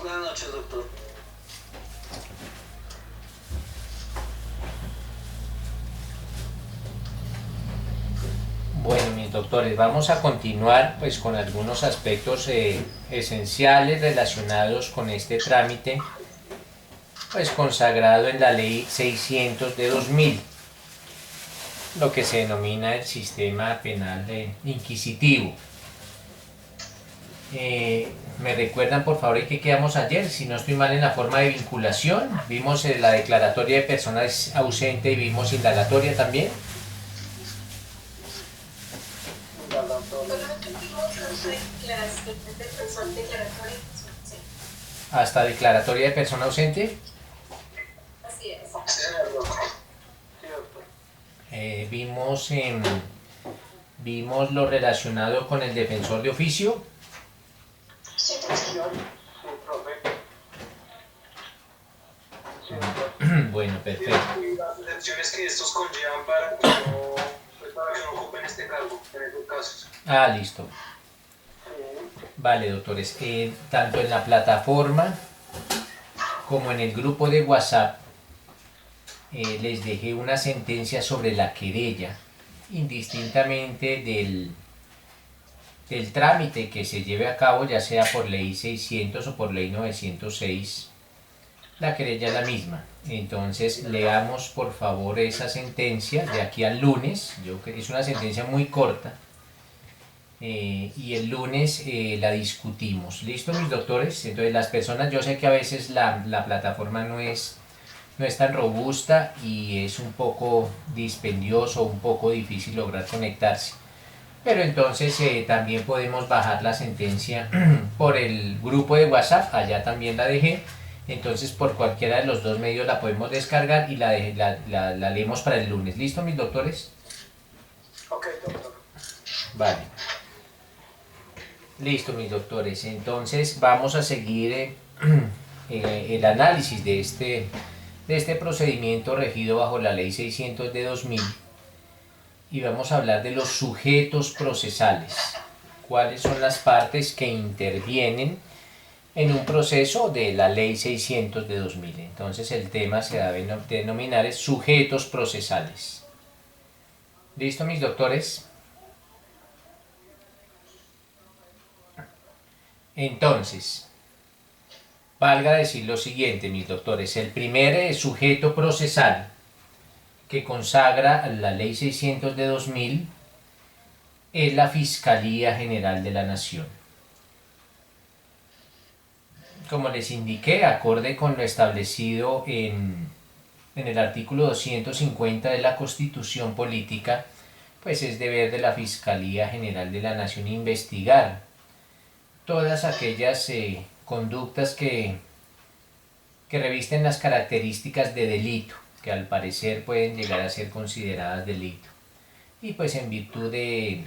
Buenas noches, doctor. Bueno, mis doctores, vamos a continuar pues con algunos aspectos esenciales relacionados con este trámite pues consagrado en la ley 600 de 2000, lo que se denomina el sistema penal inquisitivo. Me recuerdan por favor que quedamos ayer, si no estoy mal, en la forma de vinculación, vimos la declaratoria de persona ausente y vimos indagatoria también. Solamente vimos hasta declaración de persona, declaratoria de persona, sí. Hasta declaratoria de persona ausente. Así es. Sí, doctor. Sí, doctor. Vimos, vimos lo relacionado con el defensor de oficio. Sí, profesor. Sí, profe. Sí, doctor. Bueno, perfecto. Y las excepciones que estos conllevan para que no, pues para que no ocupen este cargo en esos casos. Ah, listo. Sí. Vale, doctores. Tanto en la plataforma como en el grupo de WhatsApp les dejé una sentencia sobre la querella, indistintamente del trámite que se lleve a cabo, ya sea por ley 600 o por ley 906, la querella es la misma. Entonces leamos por favor esa sentencia de aquí al lunes. Es una sentencia muy corta y el lunes la discutimos. ¿Listo, mis doctores? Entonces las personas, yo sé que a veces la plataforma no es tan robusta y es un poco dispendioso, un poco difícil lograr conectarse. Pero entonces también podemos bajar la sentencia por el grupo de WhatsApp, allá también la dejé. Entonces por cualquiera de los dos medios la podemos descargar y la leemos para el lunes. ¿Listo, mis doctores? Ok, doctor. Vale. Listo, mis doctores. Entonces vamos a seguir el análisis de este procedimiento regido bajo la ley 600 de 2000 y vamos a hablar de los sujetos procesales. ¿Cuáles son las partes que intervienen en un proceso de la ley 600 de 2000? Entonces el tema se debe denominar es sujetos procesales. ¿Listo, mis doctores? Entonces, valga decir lo siguiente, mis doctores. El primer sujeto procesal que consagra la ley 600 de 2000 es la Fiscalía General de la Nación. Como les indiqué, acorde con lo establecido en el artículo 250 de la Constitución Política, pues es deber de la Fiscalía General de la Nación investigar todas aquellas conductas que revisten las características de delito, que al parecer pueden llegar a ser consideradas delito. Y pues en virtud de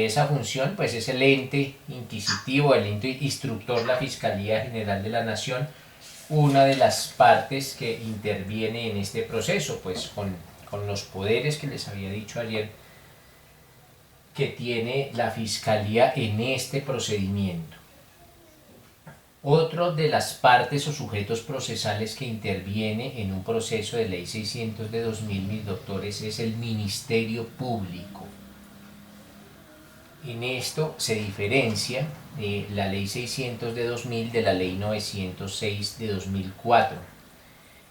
esa función, pues es el ente inquisitivo, el ente instructor, la Fiscalía General de la Nación, una de las partes que interviene en este proceso, pues con los poderes que les había dicho ayer que tiene la Fiscalía en este procedimiento. Otro de las partes o sujetos procesales que interviene en un proceso de ley 600 de 2000, mis doctores, es el Ministerio Público. En esto se diferencia la ley 600 de 2000 de la ley 906 de 2004.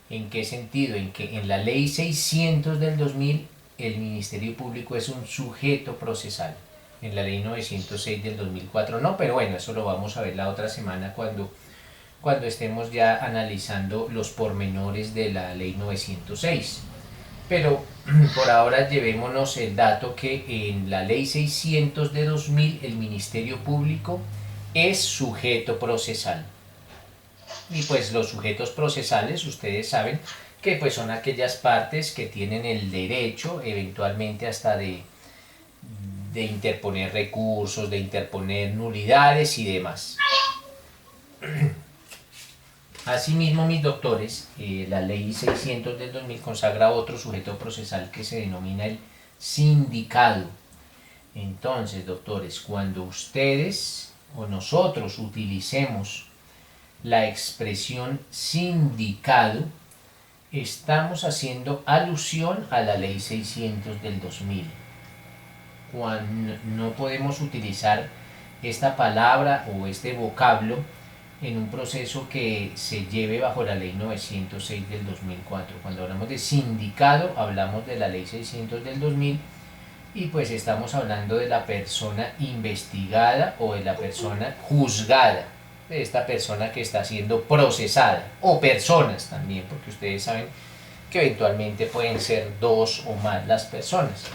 ¿En qué sentido? En que en la ley 600 del 2000 el Ministerio Público es un sujeto procesal. En la ley 906 del 2004 no, pero bueno, eso lo vamos a ver la otra semana cuando estemos ya analizando los pormenores de la ley 906. Pero por ahora llevémonos el dato que en la ley 600 de 2000 el Ministerio Público es sujeto procesal. Y pues los sujetos procesales, ustedes saben que pues son aquellas partes que tienen el derecho eventualmente hasta de interponer recursos, de interponer nulidades y demás. Asimismo, mis doctores, la ley 600 del 2000 consagra otro sujeto procesal que se denomina el sindicado. Entonces, doctores, cuando ustedes o nosotros utilicemos la expresión sindicado, estamos haciendo alusión a la ley 600 del 2000. Cuando no podemos utilizar esta palabra o este vocablo en un proceso que se lleve bajo la ley 906 del 2004. Cuando hablamos de sindicado, hablamos de la ley 600 del 2000 y pues estamos hablando de la persona investigada o de la persona juzgada, de esta persona que está siendo procesada, o personas también, porque ustedes saben que eventualmente pueden ser dos o más las personas.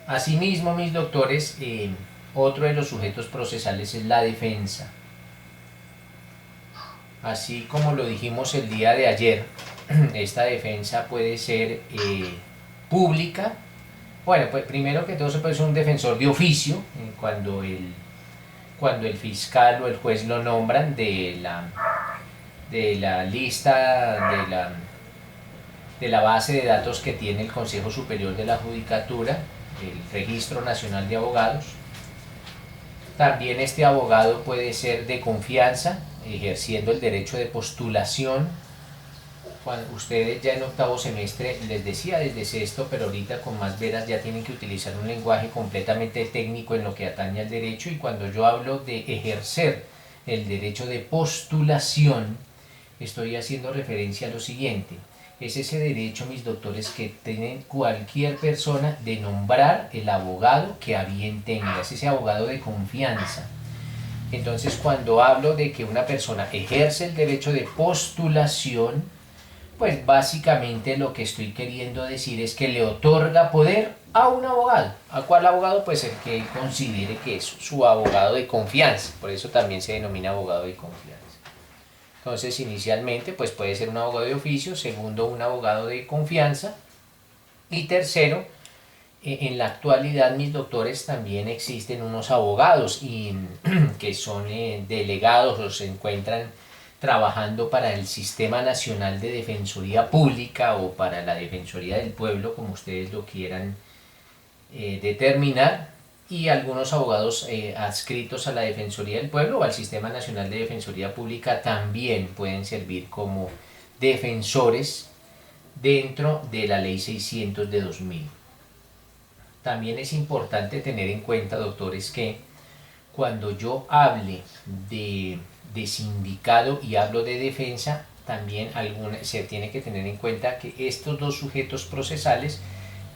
Asimismo, mis doctores, otro de los sujetos procesales es la defensa. Así como lo dijimos el día de ayer, esta defensa puede ser pública. Bueno, pues primero que todo se puede ser un defensor de oficio, cuando el fiscal o el juez lo nombran de la lista, de la base de datos que tiene el Consejo Superior de la Judicatura, el Registro Nacional de Abogados. También este abogado puede ser de confianza, ejerciendo el derecho de postulación. Cuando ustedes ya en octavo semestre, les decía desde sexto, pero ahorita con más veras ya tienen que utilizar un lenguaje completamente técnico en lo que atañe al derecho, y cuando yo hablo de ejercer el derecho de postulación, estoy haciendo referencia a lo siguiente. Es ese derecho, mis doctores, que tiene cualquier persona de nombrar el abogado que a bien tenga, es ese abogado de confianza. Entonces, cuando hablo de que una persona ejerce el derecho de postulación, pues básicamente lo que estoy queriendo decir es que le otorga poder a un abogado. ¿A cuál abogado? Pues el que él considere que es su abogado de confianza. Por eso también se denomina abogado de confianza. Entonces, inicialmente, pues puede ser un abogado de oficio, segundo, un abogado de confianza, y tercero, en la actualidad, mis doctores, también existen unos abogados que son delegados o se encuentran trabajando para el Sistema Nacional de Defensoría Pública o para la Defensoría del Pueblo, como ustedes lo quieran determinar, y algunos abogados adscritos a la Defensoría del Pueblo o al Sistema Nacional de Defensoría Pública también pueden servir como defensores dentro de la Ley 600 de 2000. También es importante tener en cuenta, doctores, que cuando yo hable de sindicado y hablo de defensa, también se tiene que tener en cuenta que estos dos sujetos procesales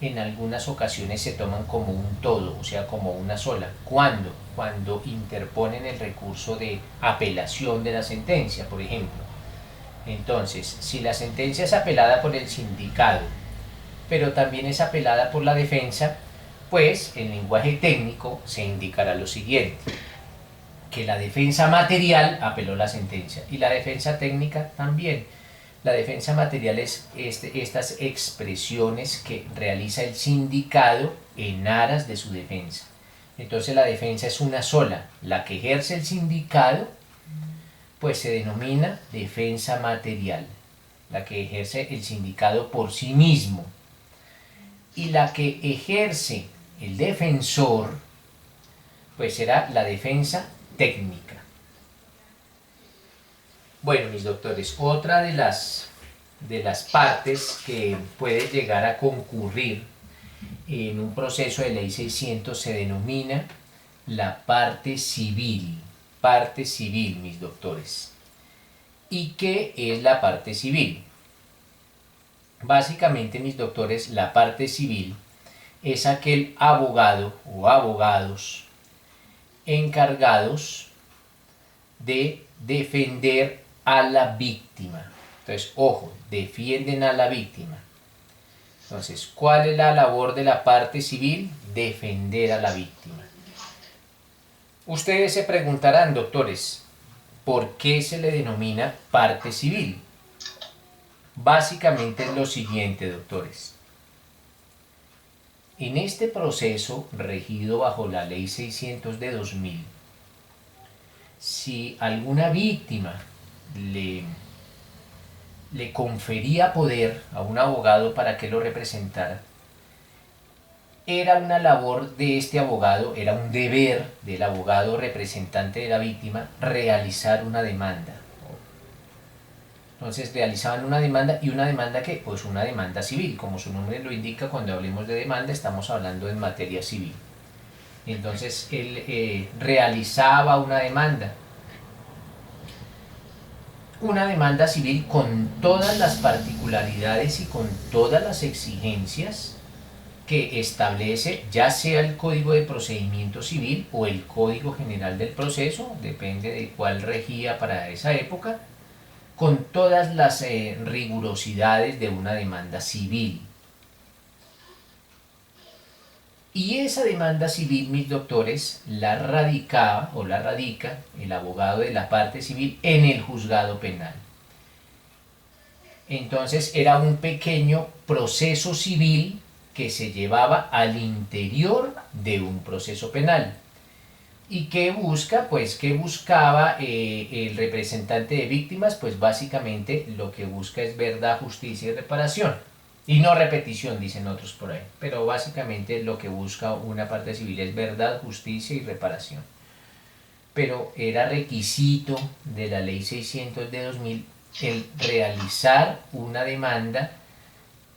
en algunas ocasiones se toman como un todo, o sea, como una sola. ¿Cuándo? Cuando interponen el recurso de apelación de la sentencia, por ejemplo. Entonces, si la sentencia es apelada por el sindicado, pero también es apelada por la defensa, pues en lenguaje técnico se indicará lo siguiente: que la defensa material apeló la sentencia y la defensa técnica también. La defensa material es estas expresiones que realiza el sindicado en aras de su defensa. Entonces la defensa es una sola. La que ejerce el sindicado, pues se denomina defensa material. La que ejerce el sindicado por sí mismo. Y la que ejerce el defensor, pues será la defensa técnica. Bueno, mis doctores, otra de las partes que puede llegar a concurrir en un proceso de ley 600 se denomina la parte civil. Parte civil, mis doctores. ¿Y qué es la parte civil? Básicamente, mis doctores, la parte civil es aquel abogado o abogados encargados de defender a la víctima. Entonces, ojo, defienden a la víctima. Entonces, ¿cuál es la labor de la parte civil? Defender a la víctima. Ustedes se preguntarán, doctores, ¿por qué se le denomina parte civil? Básicamente es lo siguiente, doctores. En este proceso regido bajo la Ley 600 de 2000, si alguna víctima le confería poder a un abogado para que lo representara, era una labor de este abogado, era un deber del abogado representante de la víctima realizar una demanda. Entonces realizaban una demanda, y una demanda que, pues una demanda civil, como su nombre lo indica, cuando hablemos de demanda estamos hablando en materia civil. Entonces él realizaba una demanda civil con todas las particularidades y con todas las exigencias que establece ya sea el Código de Procedimiento Civil o el Código General del Proceso, depende de cuál regía para esa época, con todas las rigurosidades de una demanda civil. Y esa demanda civil, mis doctores, la radicaba o la radica el abogado de la parte civil en el juzgado penal. Entonces era un pequeño proceso civil que se llevaba al interior de un proceso penal. ¿Y qué busca? Pues ¿qué buscaba el representante de víctimas? Pues básicamente lo que busca es verdad, justicia y reparación. Y no repetición, dicen otros por ahí. Pero básicamente lo que busca una parte civil es verdad, justicia y reparación. Pero era requisito de la ley 600 de 2000 el realizar una demanda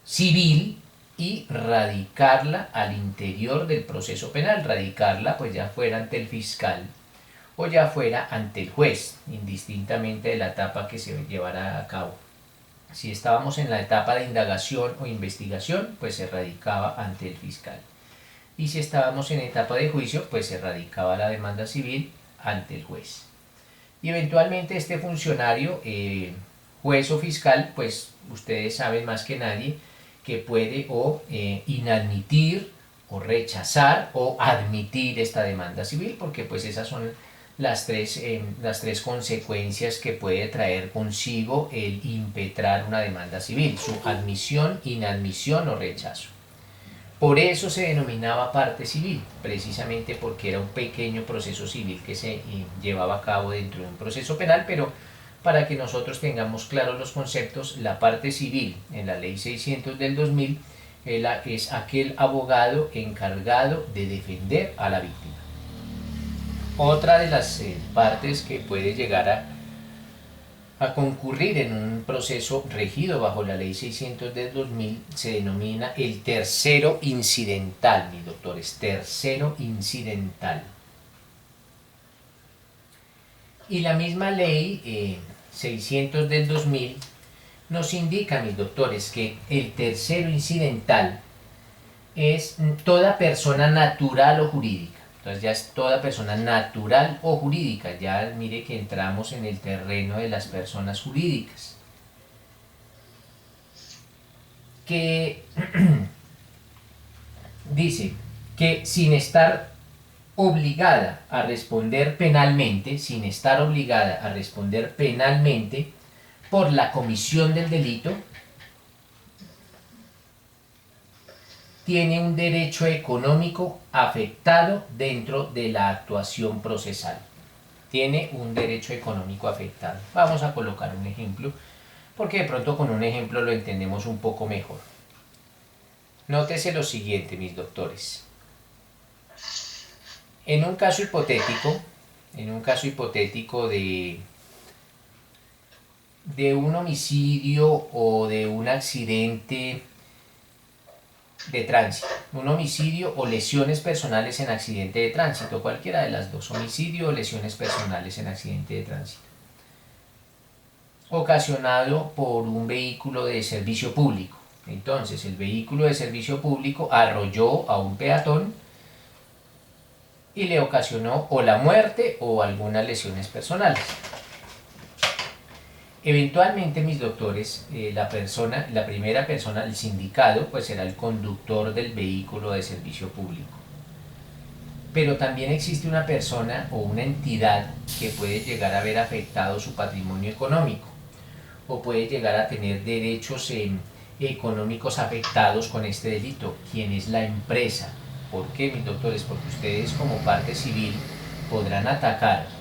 civil y radicarla al interior del proceso penal, radicarla pues ya fuera ante el fiscal o ya fuera ante el juez, indistintamente de la etapa que se llevara a cabo. Si estábamos en la etapa de indagación o investigación, pues se radicaba ante el fiscal. Y si estábamos en etapa de juicio, pues se radicaba la demanda civil ante el juez. Y eventualmente este funcionario, juez o fiscal, pues ustedes saben más que nadie, que puede o inadmitir o rechazar o admitir esta demanda civil, porque pues esas son las tres consecuencias que puede traer consigo el impetrar una demanda civil: su admisión, inadmisión o rechazo. Por eso se denominaba parte civil, precisamente porque era un pequeño proceso civil que se llevaba a cabo dentro de un proceso penal. Pero para que nosotros tengamos claros los conceptos, la parte civil en la ley 600 del 2000 es aquel abogado encargado de defender a la víctima. Otra de las partes que puede llegar a concurrir en un proceso regido bajo la ley 600 del 2000 se denomina el tercero incidental, mis doctores, tercero incidental. Y la misma ley 600 del 2000 nos indica, mis doctores, que el tercero incidental es toda persona natural o jurídica. Entonces ya es toda persona natural o jurídica. Ya mire que entramos en el terreno de las personas jurídicas. Que dice que sin estar obligada a responder penalmente, por la comisión del delito, tiene un derecho económico afectado dentro de la actuación procesal. Tiene un derecho económico afectado. Vamos a colocar un ejemplo, porque de pronto con un ejemplo lo entendemos un poco mejor. Nótese lo siguiente, mis doctores. En un caso hipotético de un homicidio o de un accidente de tránsito, un homicidio o lesiones personales en accidente de tránsito, cualquiera de las dos, homicidio o lesiones personales en accidente de tránsito, ocasionado por un vehículo de servicio público. Entonces el vehículo de servicio público arrolló a un peatón y le ocasionó o la muerte o algunas lesiones personales. Eventualmente, mis doctores, la primera persona, el sindicado, pues será el conductor del vehículo de servicio público. Pero también existe una persona o una entidad que puede llegar a haber afectado su patrimonio económico o puede llegar a tener derechos económicos afectados con este delito, quien es la empresa. ¿Por qué, mis doctores? Porque ustedes como parte civil podrán atacar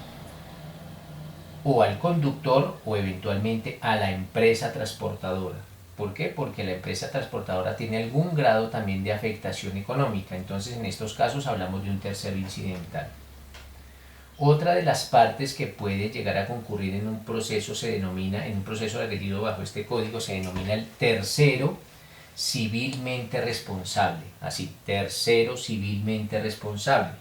o al conductor o eventualmente a la empresa transportadora ¿Por qué? Porque la empresa transportadora tiene algún grado también de afectación económica. Entonces, en estos casos hablamos de un tercero incidental. Otra de las partes que puede llegar a concurrir en un proceso se denomina, en un proceso requerido bajo este código, se denomina el tercero civilmente responsable. Así, tercero civilmente responsable.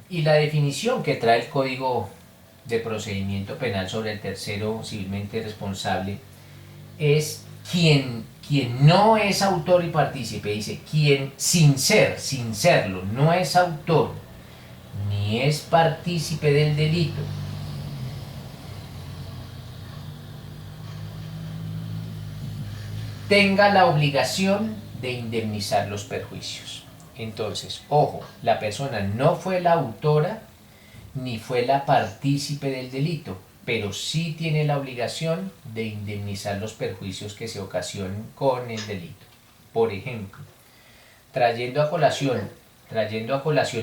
Y la definición que trae el Código de Procedimiento Penal sobre el tercero civilmente responsable es quien no es autor y partícipe, dice, quien sin serlo, no es autor ni es partícipe del delito, tenga la obligación de indemnizar los perjuicios. Entonces, ojo, la persona no fue la autora ni fue la partícipe del delito, pero sí tiene la obligación de indemnizar los perjuicios que se ocasionen con el delito. Por ejemplo, trayendo a colación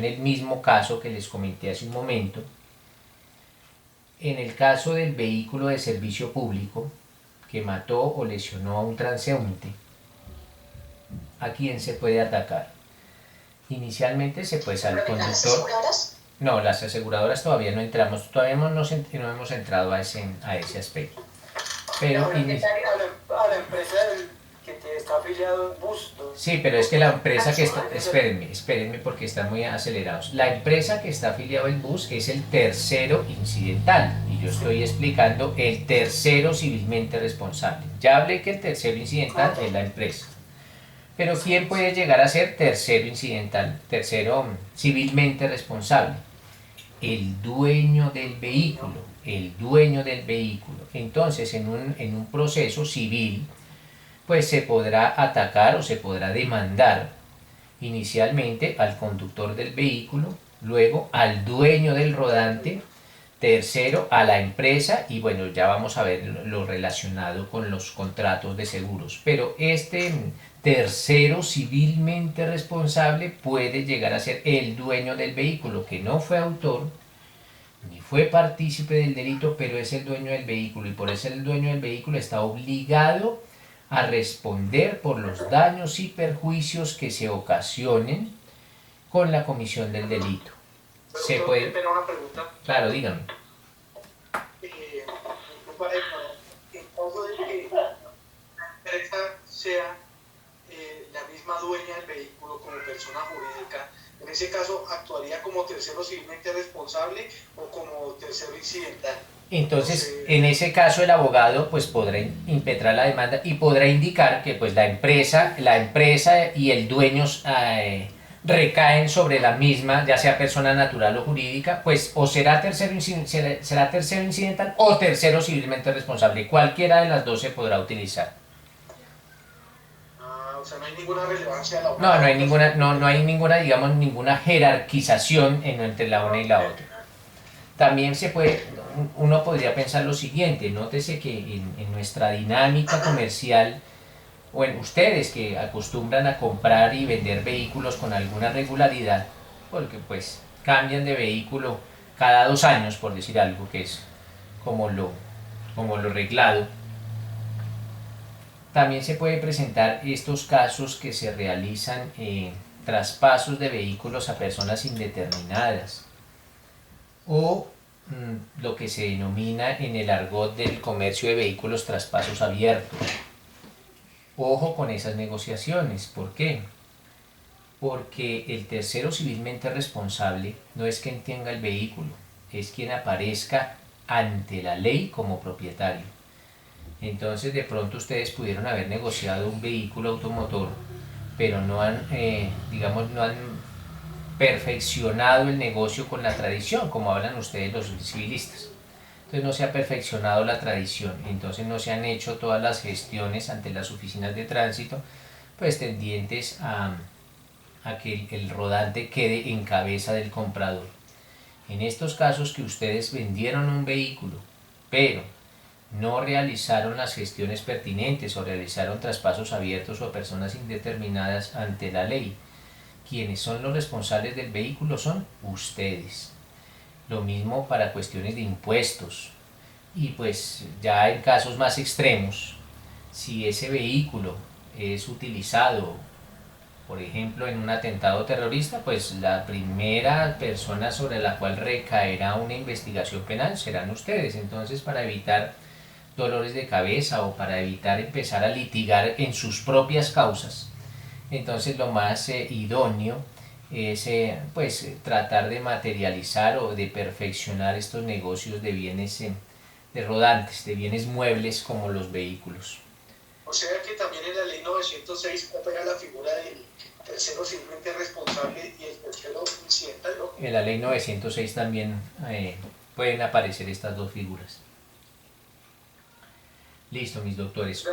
el mismo caso que les comenté hace un momento, en el caso del vehículo de servicio público que mató o lesionó a un transeúnte, ¿a quién se puede atacar? Inicialmente se puede al conductor. No, las aseguradoras todavía no entramos, todavía no hemos entrado a ese aspecto. Pero a la empresa que está afiliado en bus. Sí, pero es que la empresa que está, espérenme porque están muy acelerados. La empresa que está afiliado en bus es el tercero incidental y yo estoy explicando el tercero civilmente responsable. Ya hablé que el tercero incidental es la empresa. Pero ¿quién puede llegar a ser tercero incidental, tercero civilmente responsable? El dueño del vehículo, Entonces, en un proceso civil, pues se podrá atacar o se podrá demandar inicialmente al conductor del vehículo, luego al dueño del rodante, tercero a la empresa y bueno, ya vamos a ver lo relacionado con los contratos de seguros. Pero este tercero civilmente responsable puede llegar a ser el dueño del vehículo, que no fue autor ni fue partícipe del delito, pero es el dueño del vehículo y por ser el dueño del vehículo está obligado a responder por los daños y perjuicios que se ocasionen con la comisión del delito. Se puede... una pregunta. Claro, dígame. En caso de que la empresa sea la misma dueña del vehículo como persona jurídica, en ese caso actuaría como tercero civilmente responsable o como tercero incidental. Entonces, en ese caso el abogado pues podrá impetrar la demanda y podrá indicar que pues la empresa y el dueño recaen sobre la misma, ya sea persona natural o jurídica, pues o será tercero incidental o tercero civilmente responsable. Cualquiera de las dos se podrá utilizar. O sea, no hay ninguna relevancia de la otra. No hay ninguna, digamos, ninguna jerarquización entre la una y la otra. También uno podría pensar lo siguiente, nótese que en nuestra dinámica comercial, o en ustedes que acostumbran a comprar y vender vehículos con alguna regularidad, porque pues cambian de vehículo cada 2 años, por decir algo, que es como lo reglado. También se puede presentar estos casos que se realizan traspasos de vehículos a personas indeterminadas o lo que se denomina en el argot del comercio de vehículos traspasos abiertos. Ojo con esas negociaciones. ¿Por qué? Porque el tercero civilmente responsable no es quien tenga el vehículo, es quien aparezca ante la ley como propietario. Entonces de pronto ustedes pudieron haber negociado un vehículo automotor, pero no han perfeccionado el negocio con la tradición, como hablan ustedes los civilistas. Entonces no se ha perfeccionado la tradición, entonces no se han hecho todas las gestiones ante las oficinas de tránsito, pues tendientes a que el rodante quede en cabeza del comprador. En estos casos que ustedes vendieron un vehículo, pero no realizaron las gestiones pertinentes o realizaron traspasos abiertos o a personas indeterminadas ante la ley, quienes son los responsables del vehículo son ustedes. Lo mismo para cuestiones de impuestos. Y pues ya en casos más extremos, si ese vehículo es utilizado, por ejemplo, en un atentado terrorista, pues la primera persona sobre la cual recaerá una investigación penal serán ustedes. Entonces, para evitar dolores de cabeza o para evitar empezar a litigar en sus propias causas, entonces lo más idóneo es pues tratar de materializar o de perfeccionar estos negocios de bienes de rodantes, de bienes muebles como los vehículos. O sea que también en la ley 906 opera la figura del tercero civilmente responsable y el tercero incidental, ¿no? En la ley 906 también pueden aparecer estas dos figuras. Listo, mis doctores.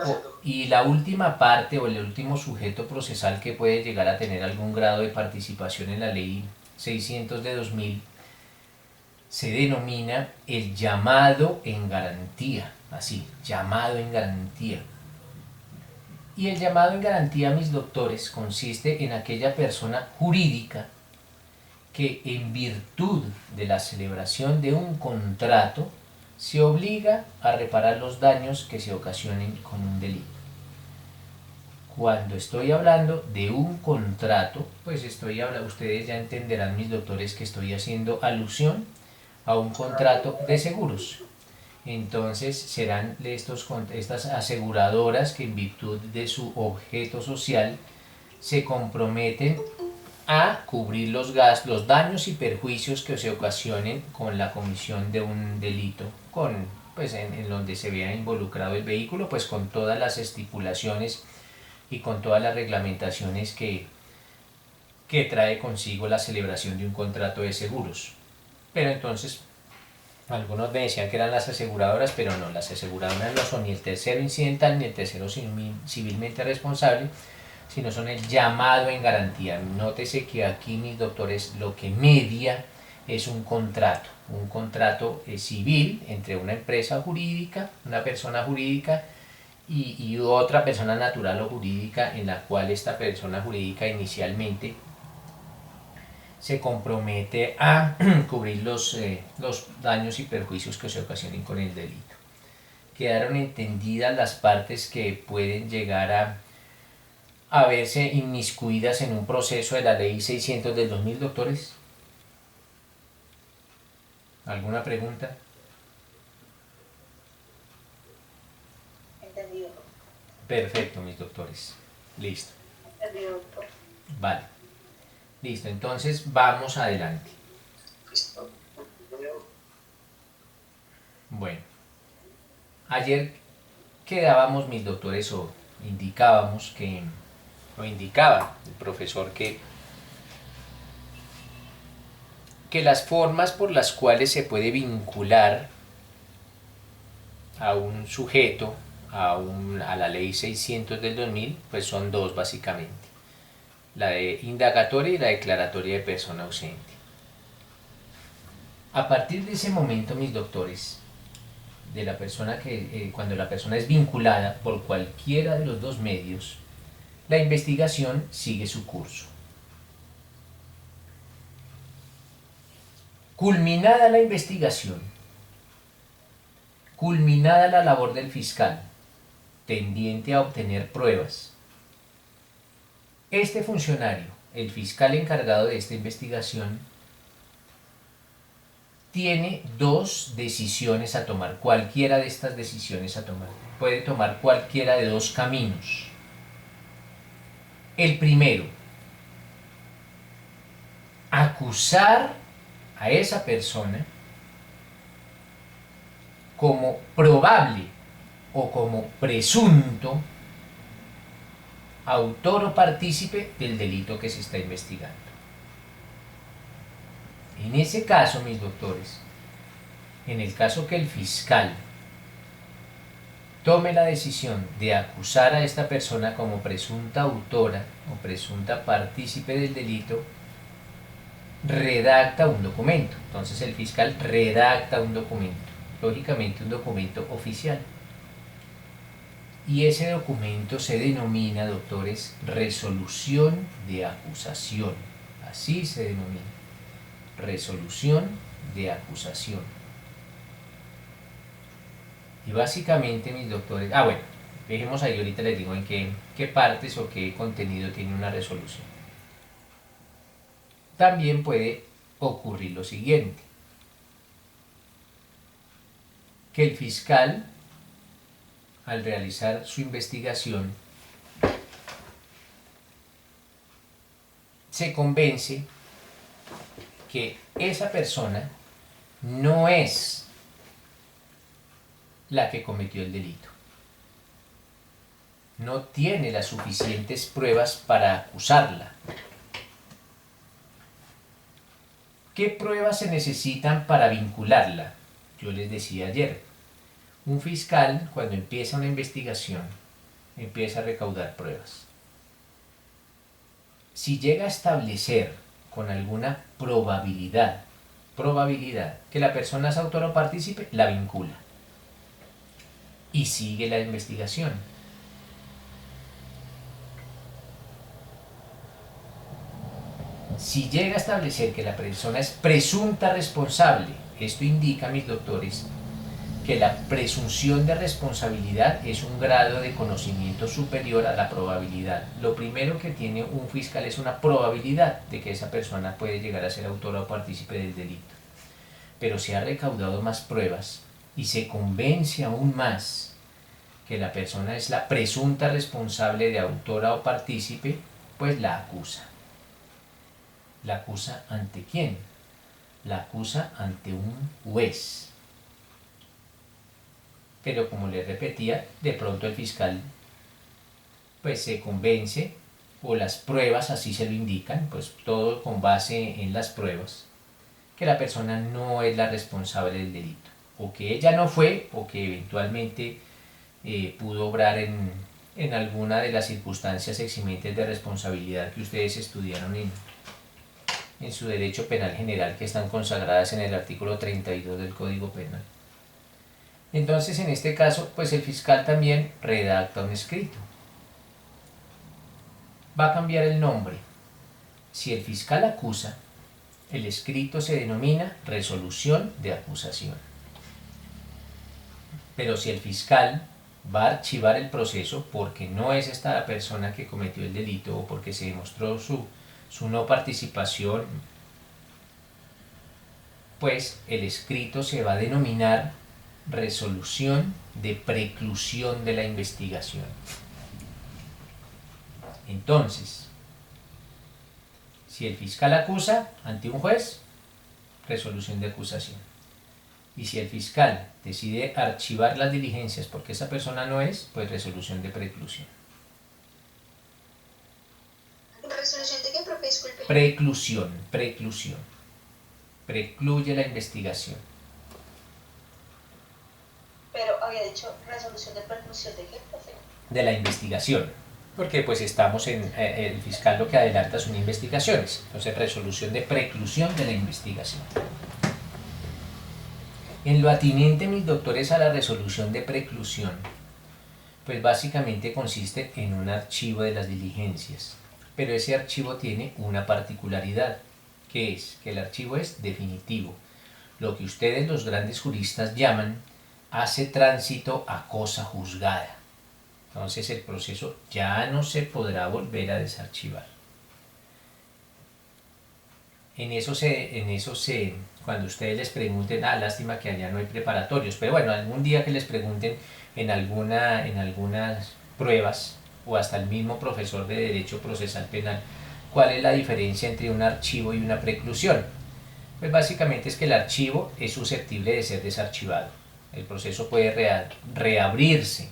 Y la última parte o el último sujeto procesal que puede llegar a tener algún grado de participación en la ley 600 de 2000 se denomina el llamado en garantía. Así, llamado en garantía. Y el llamado en garantía, mis doctores, consiste en aquella persona jurídica que en virtud de la celebración de un contrato se obliga a reparar los daños que se ocasionen con un delito. Cuando estoy hablando de un contrato, pues ustedes ya entenderán, mis doctores, que estoy haciendo alusión a un contrato de seguros. Entonces serán estas aseguradoras que en virtud de su objeto social se comprometen a cubrir los daños y perjuicios que se ocasionen con la comisión de un delito, pues en donde se vea involucrado el vehículo, pues con todas las estipulaciones y con todas las reglamentaciones que trae consigo la celebración de un contrato de seguros. Pero entonces, algunos me decían que eran las aseguradoras, pero no, las aseguradoras no son ni el tercero incidental ni el tercero civilmente responsable, sino son el llamado en garantía. Nótese que aquí, mis doctores, lo que media es un contrato civil entre una empresa jurídica, una persona jurídica y otra persona natural o jurídica, en la cual esta persona jurídica inicialmente se compromete a cubrir los daños y perjuicios que se ocasionen con el delito. Quedaron entendidas las partes que pueden llegar a verse inmiscuidas en un proceso de la ley 600 del 2000, doctores. ¿Alguna pregunta? Entendido. Perfecto, mis doctores. Listo. Entendido, doctor. Vale. Listo, entonces vamos adelante. Bueno, ayer quedábamos, mis doctores, o indicábamos que, o indicaba el profesor que las formas por las cuales se puede vincular a un sujeto a la ley 600 del 2000, pues son dos básicamente: la de indagatoria y la declaratoria de persona ausente. A partir de ese momento, mis doctores, de la persona cuando la persona es vinculada por cualquiera de los dos medios, la investigación sigue su curso. Culminada la investigación, culminada la labor del fiscal, tendiente a obtener pruebas, este funcionario, el fiscal encargado de esta investigación, tiene dos decisiones a tomar, cualquiera de estas decisiones a tomar. Puede tomar cualquiera de dos caminos. El primero, acusar a esa persona como probable o como presunto autor o partícipe del delito que se está investigando. En ese caso, mis doctores, en el caso que el fiscal tome la decisión de acusar a esta persona como presunta autora o presunta partícipe del delito, redacta un documento. Entonces el fiscal redacta un documento, lógicamente un documento oficial. Y ese documento se denomina, doctores, resolución de acusación. Así se denomina. Resolución de acusación. Y básicamente, mis doctores, bueno, dejemos ahí, ahorita les digo en qué partes o qué contenido tiene una resolución. También puede ocurrir lo siguiente, que el fiscal, al realizar su investigación, se convence que esa persona no es la que cometió el delito. No tiene las suficientes pruebas para acusarla. ¿Qué pruebas se necesitan para vincularla? Yo les decía ayer, un fiscal cuando empieza una investigación empieza a recaudar pruebas. Si llega a establecer con alguna probabilidad que la persona es autor o partícipe, la vincula y sigue la investigación. Si llega a establecer que la persona es presunta responsable, esto indica, mis doctores, que la presunción de responsabilidad es un grado de conocimiento superior a la probabilidad. Lo primero que tiene un fiscal es una probabilidad de que esa persona puede llegar a ser autora o partícipe del delito. Pero si ha recaudado más pruebas y se convence aún más que la persona es la presunta responsable de autora o partícipe, pues la acusa. ¿La acusa ante quién? La acusa ante un juez. Pero como les repetía, de pronto el fiscal pues se convence, o las pruebas así se lo indican, pues todo con base en las pruebas, que la persona no es la responsable del delito, o que ella no fue, o que eventualmente pudo obrar en alguna de las circunstancias eximentes de responsabilidad que ustedes estudiaron en su derecho penal general, que están consagradas en el artículo 32 del Código Penal. Entonces, en este caso, pues el fiscal también redacta un escrito. Va a cambiar el nombre. Si el fiscal acusa, el escrito se denomina resolución de acusación. Pero si el fiscal va a archivar el proceso porque no es esta la persona que cometió el delito o porque se demostró su no participación, pues el escrito se va a denominar resolución de preclusión de la investigación. Entonces, si el fiscal acusa ante un juez, resolución de acusación. Y si el fiscal decide archivar las diligencias porque esa persona no es, pues resolución de preclusión. ¿Resolución de qué, profe? Disculpe. Preclusión. Precluye la investigación. Pero había dicho resolución de preclusión de qué, profe. De la investigación. Porque pues estamos el fiscal lo que adelanta son investigaciones. Entonces, resolución de preclusión de la investigación. En lo atinente, mis doctores, a la resolución de preclusión, pues básicamente consiste en un archivo de las diligencias. Pero ese archivo tiene una particularidad, que es que el archivo es definitivo. Lo que ustedes, los grandes juristas, llaman hace tránsito a cosa juzgada. Entonces el proceso ya no se podrá volver a desarchivar. En eso cuando ustedes les pregunten, lástima que allá no hay preparatorios, pero bueno, algún día que les pregunten en algunas pruebas, o hasta el mismo profesor de Derecho Procesal Penal, ¿cuál es la diferencia entre un archivo y una preclusión? Pues básicamente es que el archivo es susceptible de ser desarchivado. El proceso puede reabrirse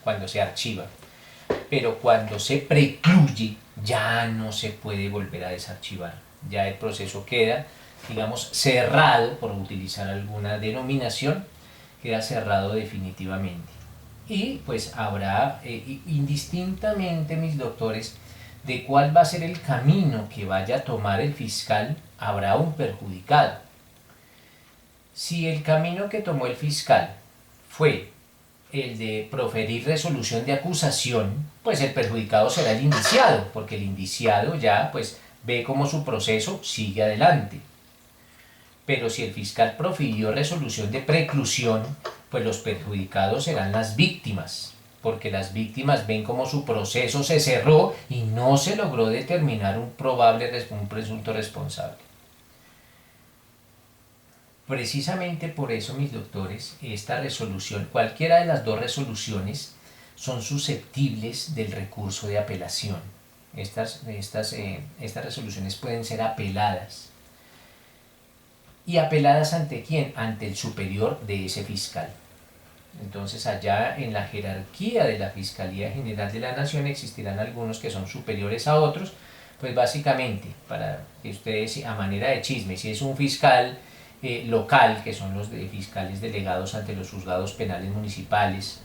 cuando se archiva, pero cuando se precluye ya no se puede volver a desarchivar. Ya el proceso queda, digamos, cerrado, por utilizar alguna denominación, queda cerrado definitivamente. Y pues habrá, indistintamente, mis doctores, de cuál va a ser el camino que vaya a tomar el fiscal, habrá un perjudicado. Si el camino que tomó el fiscal fue el de proferir resolución de acusación, pues el perjudicado será el indiciado, porque el indiciado ya pues ve cómo su proceso sigue adelante. Pero si el fiscal profirió resolución de preclusión, pues los perjudicados serán las víctimas, porque las víctimas ven como su proceso se cerró y no se logró determinar un presunto responsable. Precisamente por eso, mis doctores, esta resolución, cualquiera de las dos resoluciones, son susceptibles del recurso de apelación. Estas resoluciones pueden ser apeladas. ¿Y apeladas ante quién? Ante el superior de ese fiscal. Entonces allá en la jerarquía de la Fiscalía General de la Nación existirán algunos que son superiores a otros, pues básicamente, para que ustedes a manera de chisme, si es un fiscal local, que son los fiscales delegados ante los juzgados penales municipales,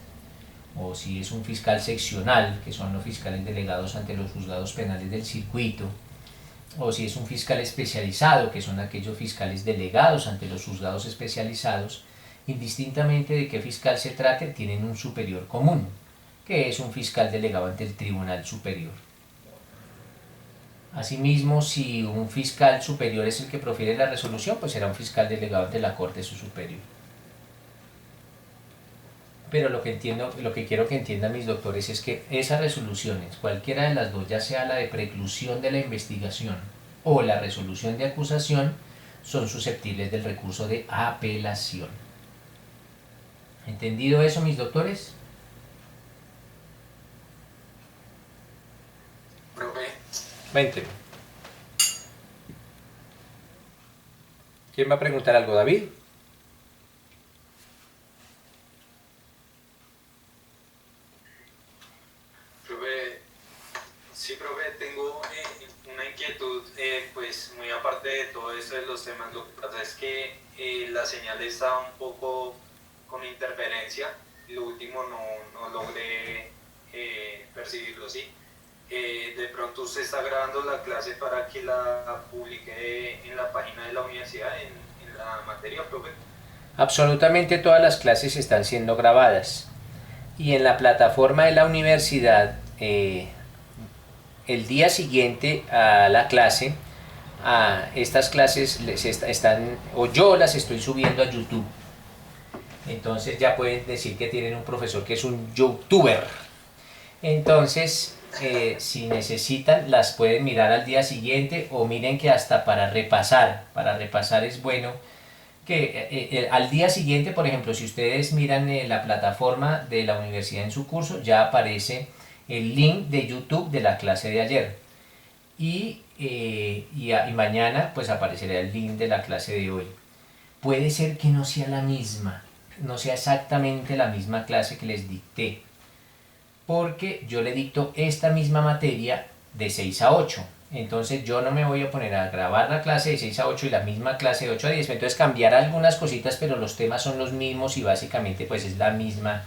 o si es un fiscal seccional, que son los fiscales delegados ante los juzgados penales del circuito, o si es un fiscal especializado, que son aquellos fiscales delegados ante los juzgados especializados, indistintamente de qué fiscal se trate, tienen un superior común, que es un fiscal delegado ante el Tribunal Superior. Asimismo, si un fiscal superior es el que profiere la resolución, pues será un fiscal delegado ante la Corte Superior. Pero lo que quiero que entiendan mis doctores es que esas resoluciones, cualquiera de las dos, ya sea la de preclusión de la investigación o la resolución de acusación, son susceptibles del recurso de apelación. ¿Entendido eso, mis doctores? Profe, Vente. ¿Quién va a preguntar algo, David? sí, profe, tengo una inquietud, pues muy aparte de todo eso de los temas. Lo que pasa es que la señal está un poco con interferencia. Lo último no logré percibirlo, ¿sí? De pronto usted está grabando la clase para que la publique en la página de la universidad, en la materia, profe. Absolutamente todas las clases están siendo grabadas. Y en la plataforma de la universidad, el día siguiente a la clase, estas clases están, o yo las estoy subiendo a YouTube. Entonces ya pueden decir que tienen un profesor que es un youtuber. Entonces, si necesitan, las pueden mirar al día siguiente, o miren que hasta para repasar es bueno que al día siguiente, por ejemplo, si ustedes miran la plataforma de la universidad en su curso, ya aparece el link de YouTube de la clase de ayer. Y mañana pues aparecerá el link de la clase de hoy. Puede ser que no sea la misma, no sea exactamente la misma clase que les dicté, porque yo le dicto esta misma materia de 6 a 8. Entonces yo no me voy a poner a grabar la clase de 6 a 8 y la misma clase de 8 a 10. Entonces cambiar algunas cositas, pero los temas son los mismos y básicamente pues es la misma,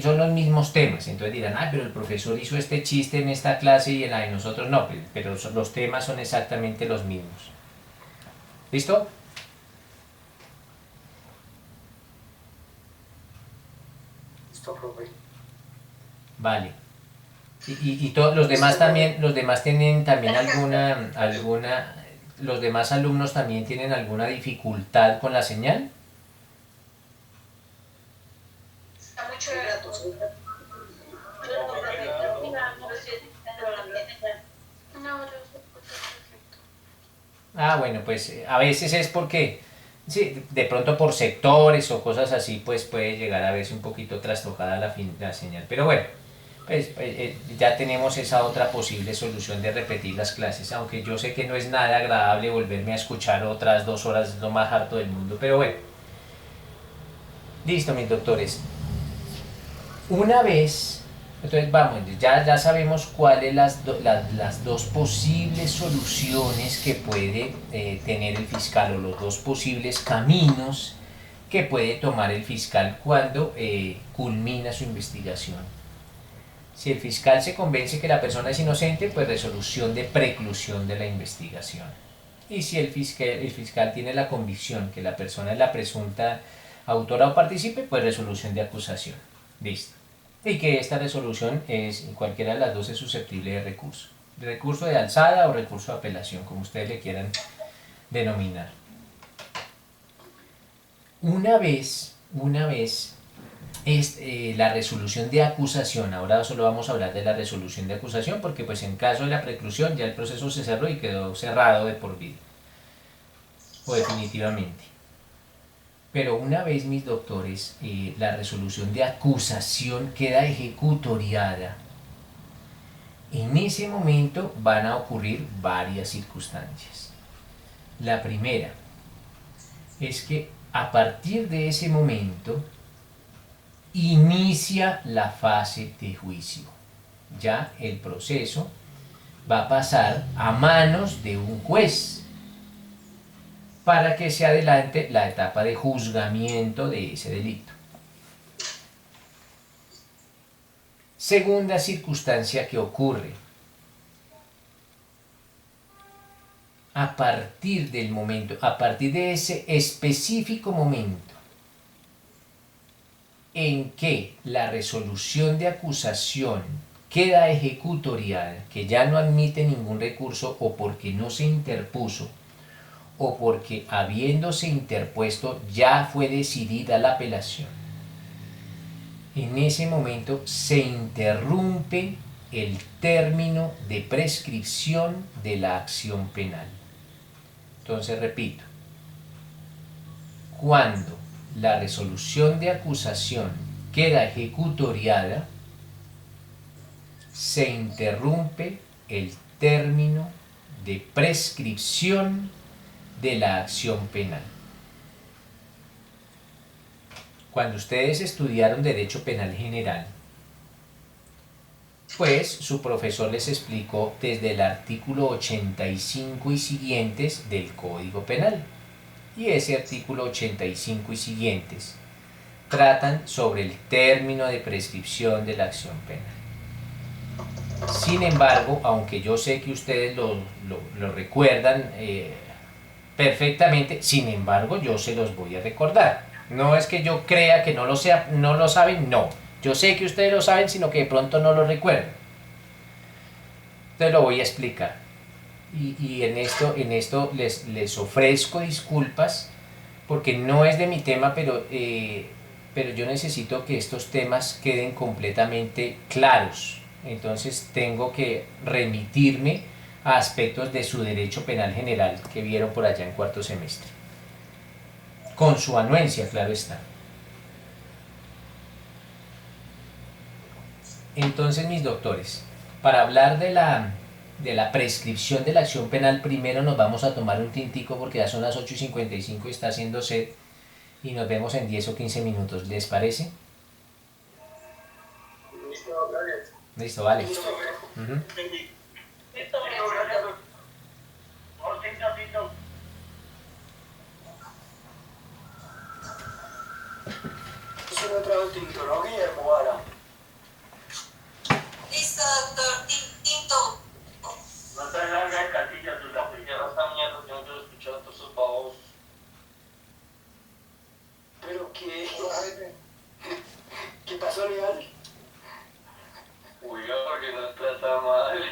son los mismos temas. Entonces dirán, pero el profesor hizo este chiste en esta clase y en la de nosotros no, pero los temas son exactamente los mismos. ¿Listo? Listo, profe. Vale. Y todos los demás también, los demás tienen también los demás alumnos también tienen alguna dificultad con la señal. Está muy chévere. Bueno, pues a veces es porque, sí, de pronto por sectores o cosas así, pues puede llegar a verse un poquito trastocada la señal. Pero bueno, pues ya tenemos esa otra posible solución de repetir las clases, aunque yo sé que no es nada agradable volverme a escuchar otras 2 horas, lo más harto del mundo, pero bueno. Listo, mis doctores. Una vez, entonces vamos, ya sabemos cuáles las dos posibles soluciones que puede tener el fiscal, o los dos posibles caminos que puede tomar el fiscal cuando culmina su investigación. Si el fiscal se convence que la persona es inocente, pues resolución de preclusión de la investigación. Y si el fiscal tiene la convicción que la persona es la presunta autora o partícipe, pues resolución de acusación. Listo. Y que esta resolución cualquiera de las dos es susceptible de recurso. Recurso de alzada o recurso de apelación, como ustedes le quieran denominar. Una vez una vez la resolución de acusación, ahora solo vamos a hablar de la resolución de acusación porque pues en caso de la preclusión ya el proceso se cerró y quedó cerrado de por vida o definitivamente. Pero una vez, mis doctores, la resolución de acusación queda ejecutoriada, en ese momento van a ocurrir varias circunstancias. La primera es que a partir de ese momento inicia la fase de juicio. Ya el proceso va a pasar a manos de un juez para que se adelante la etapa de juzgamiento de ese delito. Segunda circunstancia que ocurre. A partir de ese específico momento en que la resolución de acusación queda ejecutoriada, que ya no admite ningún recurso o porque no se interpuso, o porque habiéndose interpuesto ya fue decidida la apelación, en ese momento se interrumpe el término de prescripción de la acción penal. Entonces repito, cuando la resolución de acusación queda ejecutoriada, se interrumpe el término de prescripción de la acción penal. Cuando ustedes estudiaron Derecho Penal General, pues su profesor les explicó desde el artículo 85 y siguientes del Código Penal. Y ese artículo 85 y siguientes tratan sobre el término de prescripción de la acción penal. Sin embargo, aunque yo sé que ustedes lo recuerdan perfectamente, sin embargo yo se los voy a recordar. No es que yo crea que no lo saben, no. Yo sé que ustedes lo saben, sino que de pronto no lo recuerdan. Entonces lo voy a explicar. Y en esto les ofrezco disculpas porque no es de mi tema, pero yo necesito que estos temas queden completamente claros. Entonces tengo que remitirme a aspectos de su derecho penal general que vieron por allá en cuarto semestre. Con su anuencia, claro está. Entonces, mis doctores, para hablar de la prescripción de la acción penal, primero nos vamos a tomar un tintico porque ya son las 8:55 y está haciendo sed y nos vemos en 10 o 15 minutos. ¿Les parece? Listo, vale. Eso no trajo tinto, ¿no, Guillermo? Ahora. Listo, doctor. Tinto. No está larga de Catilla, tú la primera esta mierda, yo no he escuchado todos esos babos. ¿Pero qué? ¿Qué pasó, Leal? Oiga, porque nos trata mal.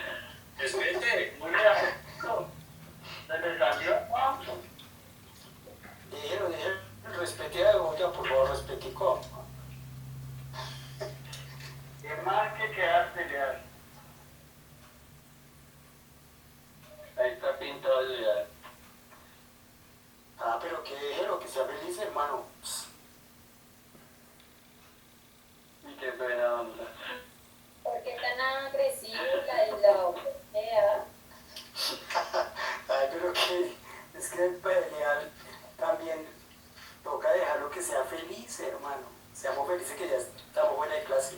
Espérate, mira, se me salió. Déjelo, respete a Goya, por favor, respetico. ¿Qué más que quedaste, Leal? Ahí está pintado el Leal. Ah, pero que déjelo, que sea feliz, hermano. Y qué pena onda. ¿Por qué tan agresivo la opea? Ay, pero que es que el Leal también toca dejarlo que sea feliz, hermano. Seamos felices que ya estamos buena de clase.